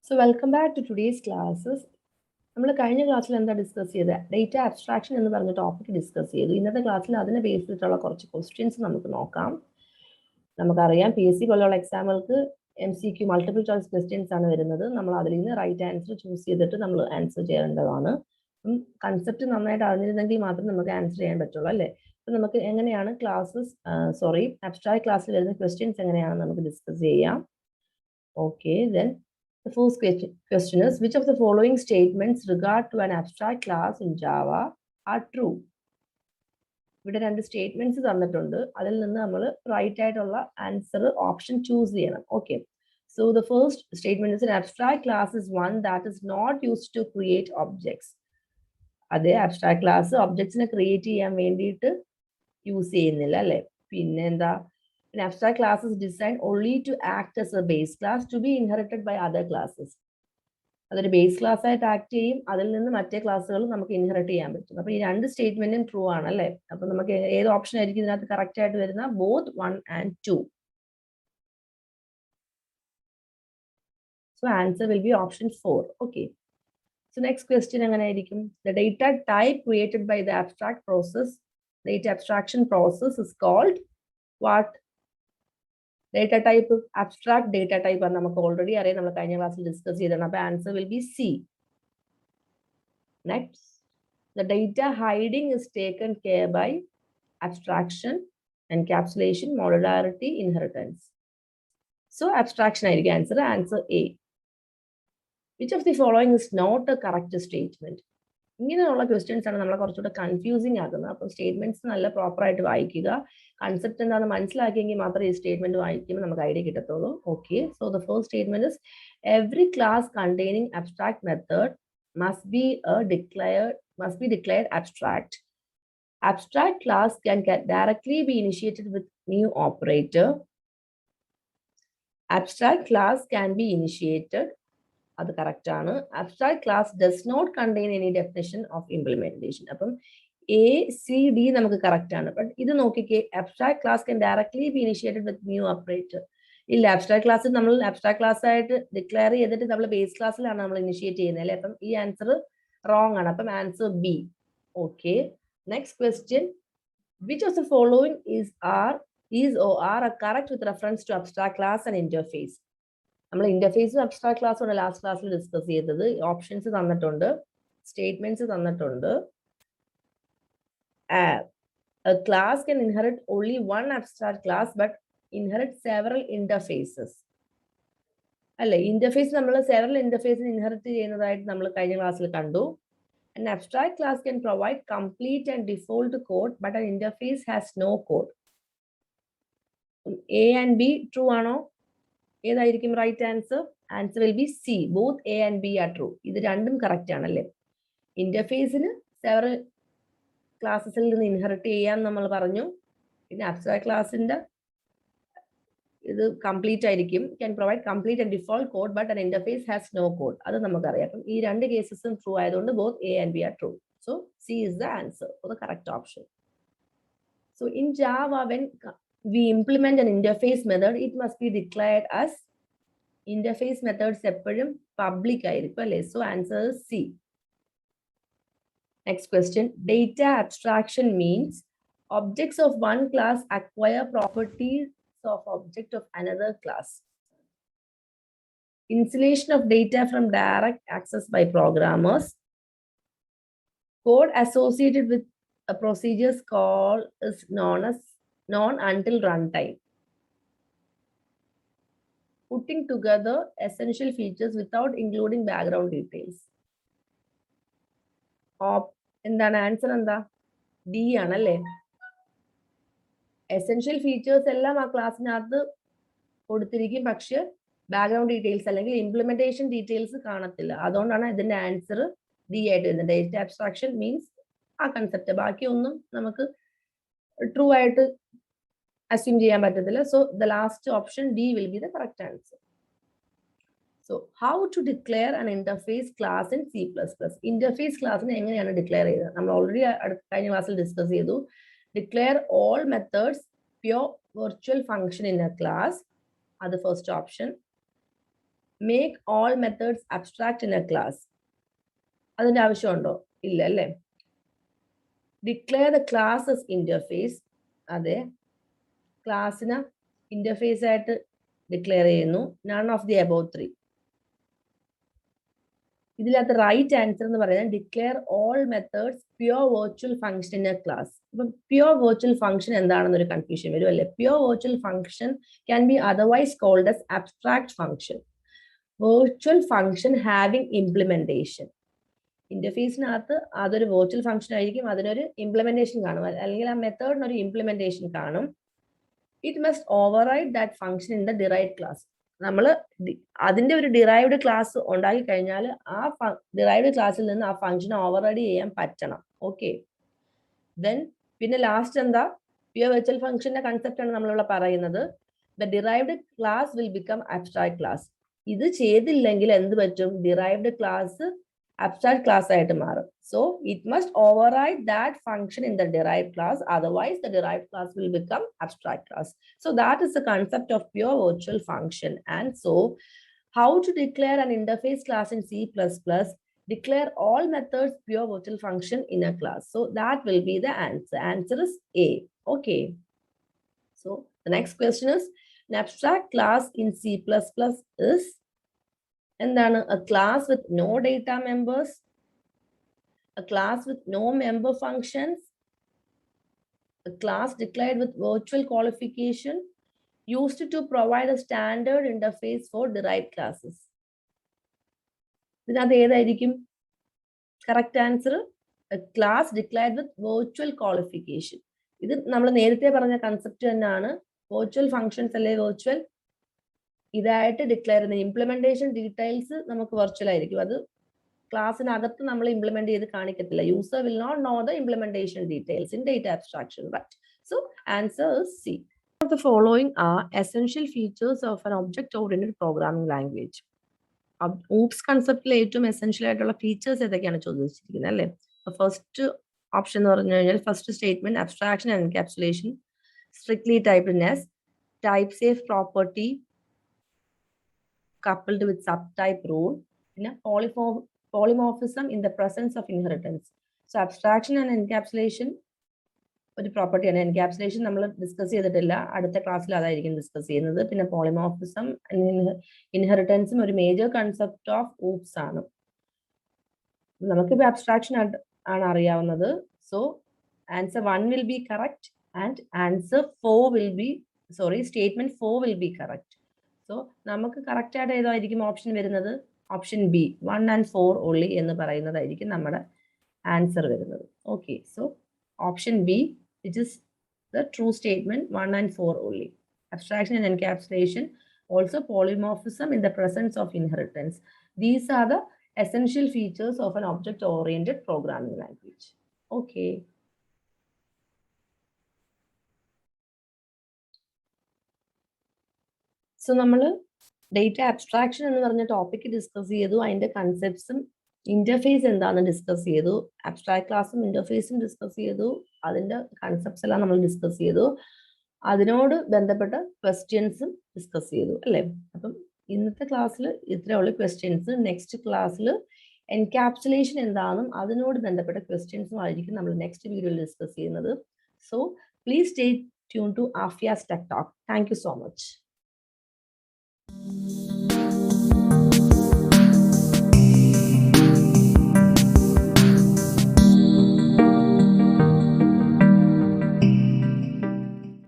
So welcome back to today's classes. നമ്മൾ കഴിഞ്ഞ ക്ലാസ്സിൽ എന്താ ഡിസ്കസ് ചെയ്തത്? ഡേറ്റ അബ്സ്ട്രാക്ഷൻ എന്ന് പറഞ്ഞ ടോപ്പിക് ഡിസ്കസ് ചെയ്തു. ഇന്നത്തെ ക്ലാസ്സിൽ അതിനെ ബേസ് ചെയ്തിട്ടുള്ള കുറച്ച് ക്വസ്റ്റ്യൻസ് നമുക്ക് നോക്കാം. നമുക്കറിയാം PSC പോലുള്ള എക്സാമുകൾക്ക് MCQ മൾട്ടിപ്പിൾ ചോയ്സ് ക്വസ്റ്റ്യൻസ് ആണ് വരുന്നത്. നമ്മൾ അതിൽ നിന്ന് റൈറ്റ് ആൻസർ ചൂസ് ചെയ്തിട്ട് നമ്മൾ ആൻസർ ചെയ്യേണ്ടതാണ്. കൺസെപ്റ്റ് നന്നായിട്ട് അറിഞ്ഞിരുന്നെങ്കിൽ മാത്രം നമുക്ക് ആൻസർ ചെയ്യാൻ പറ്റുള്ളൂ അല്ലേ? അപ്പം നമുക്ക് എങ്ങനെയാണ് അബ്സ്ട്രാക്ട് ക്ലാസ്സിൽ വരുന്ന ക്വസ്റ്റ്യൻസ് എങ്ങനെയാണെന്ന് നമുക്ക് ഡിസ്കസ് ചെയ്യാം. Okay, then the first question is, which of the following statements regard to an abstract class in Java are true? ഇവിടെ രണ്ട് സ്റ്റേറ്റ്മെന്റ്സ് തന്നിട്ടുണ്ട്. അതിൽ നിന്ന് നമ്മൾ റൈറ്റ് ആയിട്ടുള്ള ആൻസർ ഓപ്ഷൻ ചൂസ് ചെയ്യണം. Okay, so the first statement is, an abstract class is one that is not used to create objects. അതെ, abstract class ഒബ്ജക്ട്സിനെ create ചെയ്യാൻ വേണ്ടിയിട്ട് യൂസ് ചെയ്യുന്നില്ല അല്ലേ? പിന്നെ എന്താ? An abstract class is designed only to act as a base class to be inherited by other classes. അതൊരു base class ആയിട്ട് act ചെയ്യും, അതിൽ നിന്ന് മറ്റേ ക്ലാസ്സുകൾ നമുക്ക് ഇൻഹെറിറ്റ് ചെയ്യാൻ പറ്റും. അപ്പൊ ഈ രണ്ട് സ്റ്റേറ്റ്മെന്റും ട്രൂ ആണ് അല്ലേ? അപ്പൊ നമുക്ക് ഏത് ഓപ്ഷൻ ആയിരിക്കും ഇതിനകത്ത് കറക്റ്റ് ആയിട്ട് വരുന്ന? Both 1 and 2. So answer will be option 4. Okay. So next question എങ്ങനെയായിരിക്കും? The data type created by the abstract process, data abstraction process is called what? Data type, abstract data type ആണ് നമുക്ക് already അറിയാം, നമ്മൾ കഴിഞ്ഞ ക്ലാസ്സിൽ discuss ചെയ്തതാണ്. അപ്പൊ answer will be C. Next, the data hiding is taken care by abstraction, encapsulation, modularity, inheritance. So abstraction ആയിരിക്കും answer. Answer A. Which of the following is not a correct statement? ഇങ്ങനെയുള്ള questions ആണ് നമ്മളെ കുറച്ചുകൂടെ confusing ആക്കുന്നത്. അപ്പം statements നല്ല proper ആയിട്ട് വായിക്കുക. കൺസെപ്റ്റ് എന്താണെന്ന് മനസ്സിലാക്കിയെങ്കിൽ മാത്രമേ ഈ സ്റ്റേറ്റ്മെന്റ് വായിക്കുമ്പോൾ നമുക്ക് ഐഡിയ കിട്ടത്തുള്ളൂ. Okay, so the first statement is, every class containing abstract method must be declared abstract. Abstract class can directly be initiated with new operator. Abstract class can be initiated. അത് correct ആണ്. Abstract class does not contain any definition of implementation. അപ്പം ACD നമുക്ക് correct ആണ്. But ഇത് നോക്കിക്കേ, abstract class can directly be initiated with new operator. ഇല്ല, abstract class നമ്മൾ abstract class ആയിട്ട് ഡിക്ലെയർ ചെയ്തിട്ട് നമ്മൾ ബേസ് ക്ലാസ്സിലാണ് നമ്മൾ ഇനിഷ്യേറ്റ് ചെയ്യുന്നത് അല്ലേ? അപ്പം ഈ ആൻസർ റോങ് ആണ്. അപ്പം answer B. Okay, next question, which of the following is or are correct with reference to abstract class and interface? നമ്മൾ ഇന്റർഫേസും അബ്സ്ട്രാക്ട് ക്ലാസ്സും ആണ് ലാസ്റ്റ് ക്ലാസ്സിൽ ഡിസ്കസ് ചെയ്തത്. ഓപ്ഷൻസ് തന്നിട്ടുണ്ട്, സ്റ്റേറ്റ്മെന്റ്സ് തന്നിട്ടുണ്ട്. A class can inherit only one abstract class but inherit several interfaces. അല്ലെ, interface നമ്മൾ several ഇന്റർഫേസിന് inherit ചെയ്യുന്നതായിട്ട് നമ്മൾ കഴിഞ്ഞ ക്ലാസ്സിൽ കണ്ടു. An abstract class can provide complete and default code but an interface has no code. A and B true ആണോ? ഏതായിരിക്കും right answer? Answer will be C. Both A and B are true. ഇത് രണ്ടും correct ആണല്ലേ? ഇന്റർഫേസിന് several ക്ലാസ്സസിൽ നിന്ന് inherit ചെയ്യാൻ നമ്മൾ പറഞ്ഞു. പിന്നെ അബ്സ്ട്രാക്ട് ക്ലാസിന്റെ ഇത് കംപ്ലീറ്റ് ആയിരിക്കും. Can provide complete and default code but an interface has no code. അത് നമുക്കറിയാം. അപ്പം ഈ രണ്ട് കേസസും ട്രൂ ആയതുകൊണ്ട് both A and B are true. So C is the answer for the correct option. So in Java, when we implement an interface method, it must be declared as interface methods എപ്പോഴും public ആയിരിക്കും അല്ലേ? So answer C. Next question, data abstraction means objects of one class acquire properties of object of another class. Insulation of data from direct access by programmers. Code associated with a procedure's call is known until runtime. Putting together essential features without including background details. എന്താണ് answer? എന്താ? D ആണല്ലേ? Essential features എല്ലാം ആ ക്ലാസ്സിനകത്ത് കൊടുത്തിരിക്കും, പക്ഷെ background details അല്ലെങ്കിൽ implementation details കാണത്തില്ല. അതുകൊണ്ടാണ് ഇതിന്റെ ആൻസർ ഡി ആയിട്ട് വരുന്നത്. ഡേറ്റ അബ്സ്ട്രാക്ഷൻ മീൻസ് ആ കൺസെപ്റ്റ്. ബാക്കിയൊന്നും നമുക്ക് ട്രൂ ആയിട്ട് അസ്യൂം ചെയ്യാൻ പറ്റത്തില്ല. So the last option D will be the correct answer. So how to declare an interface class in C++? Interface class എങ്ങനെയാണ് ഡിക്ലെയർ ചെയ്തത്? നമ്മൾ ഓൾറെഡി കഴിഞ്ഞ ക്ലാസ്സിൽ ഡിസ്കസ് ചെയ്തു. Declare all methods pure virtual function in a class. അത് first option. Make all methods abstract in a class. അതിന്റെ ആവശ്യമുണ്ടോ? ഇല്ല അല്ലേ. Declare the classes interface. അതെ, ക്ലാസ്സിന് ഇന്റർഫേസ് ആയിട്ട് ഡിക്ലെയർ ചെയ്യുന്നു. None of the above 3. ഇതിനകത്ത് റൈറ്റ് ആൻസർ എന്ന് പറയുന്നത് declare all methods pure virtual function in a class. ഇപ്പം പ്യുവർ വെർച്വൽ ഫംഗ്ഷൻ എന്താണെന്നൊരു കൺഫ്യൂഷൻ വരും അല്ലേ. Pure virtual function can be otherwise called as abstract function. Virtual function having implementation. ഇന്റർഫേസിനകത്ത് അതൊരു virtual function ആയിരിക്കും, അതിനൊരു ഇംപ്ലിമെന്റേഷൻ കാണും, അല്ലെങ്കിൽ ആ മെത്തേഡിന് ഒരു ഇംപ്ലിമെന്റേഷൻ കാണും. It must override that function in the derived class. നമ്മൾ അതിന്റെ ഒരു ഡിറൈവ്ഡ് ക്ലാസ് ഉണ്ടാക്കി കഴിഞ്ഞാൽ ആ ഡിറൈവ്ഡ് ക്ലാസ്സിൽ നിന്ന് ആ ഫംഗ്ഷൻ ഓവർറൈഡ് ചെയ്യാൻ പറ്റണം. ഓക്കെ, ദെൻ പിന്നെ ലാസ്റ്റ് എന്താ, പ്യുവർ വെർച്വൽ ഫംഗ്ഷന്റെ കൺസെപ്റ്റ് ആണ് നമ്മളിവിടെ പറയുന്നത്. The derived class will become abstract class. ഇത് ചെയ്തില്ലെങ്കിൽ എന്ത് പറ്റും, ഡിറൈവ്ഡ് ക്ലാസ് abstract class ആയിട്ട് മാറും. So it must override that function in the derived class, otherwise the derived class will become abstract class. So that is the concept of pure virtual function. And so how to declare an interface class in C++? Declare all methods pure virtual function in a class. So that will be the answer. Answer is A. Okay, so the next question is, an abstract class in C++ is എന്താണ്? A class with no data members, a class with no member functions, a class declared with virtual qualification, used to provide a standard interface for derived classes. ഇതിനകത്ത് ഏതായിരിക്കും correct answer? A class declared with virtual qualification. ഇത് നമ്മൾ നേരത്തെ പറഞ്ഞ concept തന്നെയാണ്. Virtual functions അല്ലെ virtual, ഇതായിട്ട് declare ചെയ്യുന്ന ഇംപ്ലിമെന്റേഷൻ ഡീറ്റെയിൽസ് നമുക്ക് വെർച്വൽ ആയിരിക്കും. അത് ക്ലാസ്സിനകത്ത് നമ്മൾ ഇംപ്ലിമെന്റ് ചെയ്ത് കാണിക്കത്തില്ല. User will not know the implementation details in data abstraction. Right. So answer is C. The following are essential features of an object-oriented programming language. OOPS കൺസെപ്റ്റിൽ ഏറ്റവും essential ആയിട്ടുള്ള features ഏതൊക്കെയാണ് ചോദിച്ചിരിക്കുന്നത് അല്ലേ. ഫസ്റ്റ് ഓപ്ഷൻ എന്ന് പറഞ്ഞു കഴിഞ്ഞാൽ first statement abstraction and encapsulation, strictly typedness, type safe property coupled with subtype rule, പിന്നെ polymorphism in the presence of inheritance. So abstraction and encapsulation ഒരു പ്രോപ്പർട്ടിയാണ്. എൻക്യാപ്സുലേഷൻ നമ്മൾ ഡിസ്കസ് ചെയ്തിട്ടില്ല, അടുത്ത ക്ലാസ്സിൽ അതായിരിക്കും ഡിസ്കസ് ചെയ്യുന്നത്. പിന്നെ പോളിമോർഫിസം, ഇൻഹെറിറ്റൻസും ഒരു മേജർ കൺസെപ്റ്റ് ഓഫ് ഊപ്സ് ആണ്. നമുക്കിപ്പോൾ അബ്സ്ട്രാക്ഷൻ ആണ് അറിയാവുന്നത്. So answer 1 will be correct and answer 4 will be, statement 4 will be correct. So നമുക്ക് കറക്റ്റ് ആയിട്ട് ഏതായിരിക്കും ഓപ്ഷൻ വരുന്നത്? ഓപ്ഷൻ ബി, 1 and 4 only എന്ന് പറയുന്നതായിരിക്കും നമ്മുടെ ആൻസർ വരുന്നത്. Okay, so option B, which is the true statement, 1 and 4 only. Abstraction and encapsulation, also polymorphism in the presence of inheritance. These are the essential features of an object-oriented programming language. Okay. So നമ്മൾ data abstraction എന്ന് പറഞ്ഞ topic discuss ചെയ്തു. അതിന്റെ കൺസെപ്റ്റ്സും interface എന്താണെന്ന് discuss ചെയ്തു. Abstract ക്ലാസ്സും ഇന്റർഫേസും discuss ചെയ്തു. അതിന്റെ കൺസെപ്റ്റ്സ് എല്ലാം നമ്മൾ ഡിസ്കസ് ചെയ്തു. അതിനോട് ബന്ധപ്പെട്ട ക്വസ്റ്റ്യൻസും ഡിസ്കസ് ചെയ്തു അല്ലേ. അപ്പം ഇന്നത്തെ ക്ലാസ്സിൽ ഇത്രയുള്ള ക്വസ്റ്റ്യൻസ്. നെക്സ്റ്റ് ക്ലാസ്സിൽ എൻക്യാപ്സുലേഷൻ എന്താണെന്നും അതിനോട് ബന്ധപ്പെട്ട ക്വസ്റ്റ്യൻസും ആയിരിക്കും നമ്മൾ നെക്സ്റ്റ് വീഡിയോയിൽ ഡിസ്കസ് ചെയ്യുന്നത്. So please stay tune to Afiya's tech talk. Thank you so much.